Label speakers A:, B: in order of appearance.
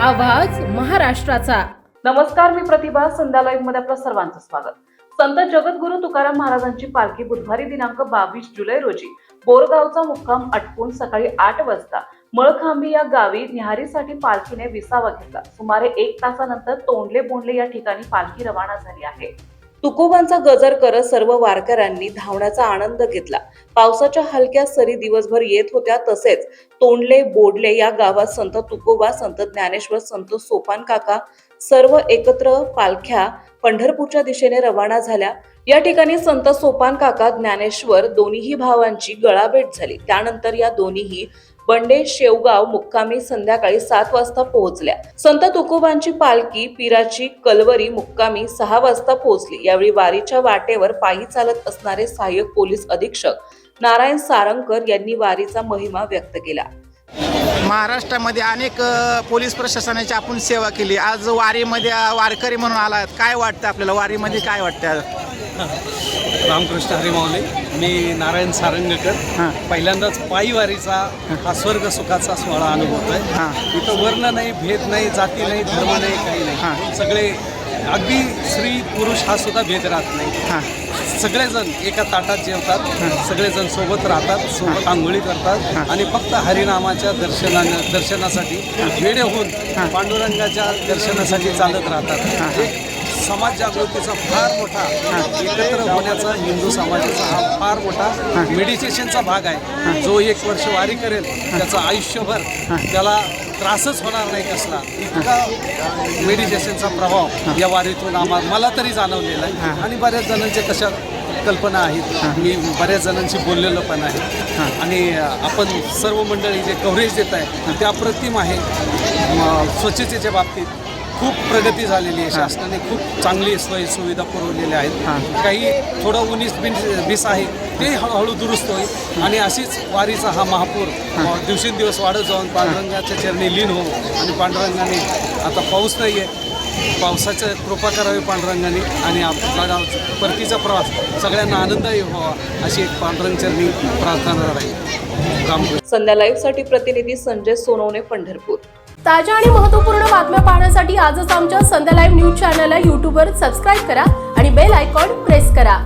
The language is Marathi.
A: आवाज महाराष्ट्राचा।
B: नमस्कार, मी प्रतिभा। संध्या लाईव्ह मध्ये आपलं सर्वांचं स्वागत। संत जगद्गुरू तुकाराम महाराजांची पालखी बुधवारी दिनांक 22 जुलै रोजी बोरगावचा मुक्काम आटपून सकाळी 8 वाजता मळखांबी या गावी न्याहारीसाठी पालखीने विसावा घेतला। सुमारे 1 तासानंतर तोंडले बोंडले या ठिकाणी पालखी रवाना झाली आहे। तुकोबांचा गजर करत सर्व वारकऱ्यांनी धावण्याचा आनंद घेतला। पावसाच्या हलक्या सरी दिवसभर येत होत्या, तसेच तोंडले बोडले या गावात संत तुकोबा, संत ज्ञानेश्वर, संत सोपान काका सर्व एकत्र पालख्या पंढरपूरच्या दिशेने रवाना झाल्या। या ठिकाणी संत सोपान काका, ज्ञानेश्वर दोन्ही भावांची गळाभेट झाली। त्यानंतर या दोन्ही बंडे शेवगाव मुक्कामी संध्याकाळी 7 वाजता पोहोचल्या। संत तुकोबांची पालखी पीराची कलवरी मुक्कामी 6 वाजता पोहोचली। यावेळी वारीच्या वाटेवर पायी चालत असणारे सहाय्यक पोलीस अधीक्षक नारायण सारंगकर यांनी वारीचा महिमा व्यक्त केला।
C: महाराष्ट्रामध्ये अनेक पोलीस प्रशासनाची आपण सेवा केली। आज वारीमध्ये वारकरी म्हणून आलात, काय वाटतं आपल्याला? वारीमध्ये काय वाटतं?
D: रामकृष्ण हरी माऊली, मी नारायण सारंगकर। पहिल्यांदाच पायी वारीचा हा स्वर्ग सुखाचा सोहळा अनुभवतोय। इथं वर्ण नाही, भेद नाही, जाती नाही, धर्म नाही, काही नाही। सगळे अगदी स्त्री पुरुष हा सुद्धा भेद राहत नाही। सगळेजण एका ताटात जेवतात, सगळेजण सोबत राहतात, सोबत आंघोळी करतात आणि फक्त हरिनामाच्या दर्शनासाठी वेडे होऊन पांडुरंगाच्या दर्शनासाठी चालत राहतात। एक समाज जागृतीचा फार मोठा एकत्र होण्याचा हिंदू समाजाचा हा फार मोठा मेडिटेशनचा भाग आहे। जो 1 वर्ष वारी करेल त्याचं आयुष्यभर त्याला त्रासच होणार नाही कसला, इतका मेडिटेशनचा प्रभाव या वारीतून मला तरी जाणवलेला आहे। आणि बऱ्याच जणांच्या तशा कल्पना आहेत, मी बऱ्याच जणांशी बोललेलो पण आहे। आणि आपण सर्व मंडळी जे कव्हरेज देत आहे ते अप्रतिम आहे। स्वच्छतेच्या बाबतीत खूप प्रगती झालेली आहे। शासनाने खूप चांगली सोयी सुविधा पुरवलेल्या आहेत। काही थोडं 19-20 आहे ते हळूहळू दुरुस्त होईल आणि अशीच वारीचा हा महापूर दिवसेंदिवस वाढत जाऊन पांडुरंगाच्या चरणी लीन हो। आणि पांडुरंगाने आता पाऊस नाही आहे, पावसाचं कृपा करावी पांडुरंगाने आणि आपला परतीचा प्रवास सगळ्यांना आनंददायी व्हावा अशी एक पांडुरंग चरणी प्रार्थना राहील।
B: संध्या लाईव्ह साठी प्रतिनिधी संजय सोनवणे, पंढरपूर।
A: ताज्या आणि महत्त्वपूर्ण बातम्या पाहण्यासाठी आजच आमच्या संध्या लाईव्ह न्यूज चॅनलला YouTubeवर सबस्क्राईब करा आणि बेल आयकॉन प्रेस करा।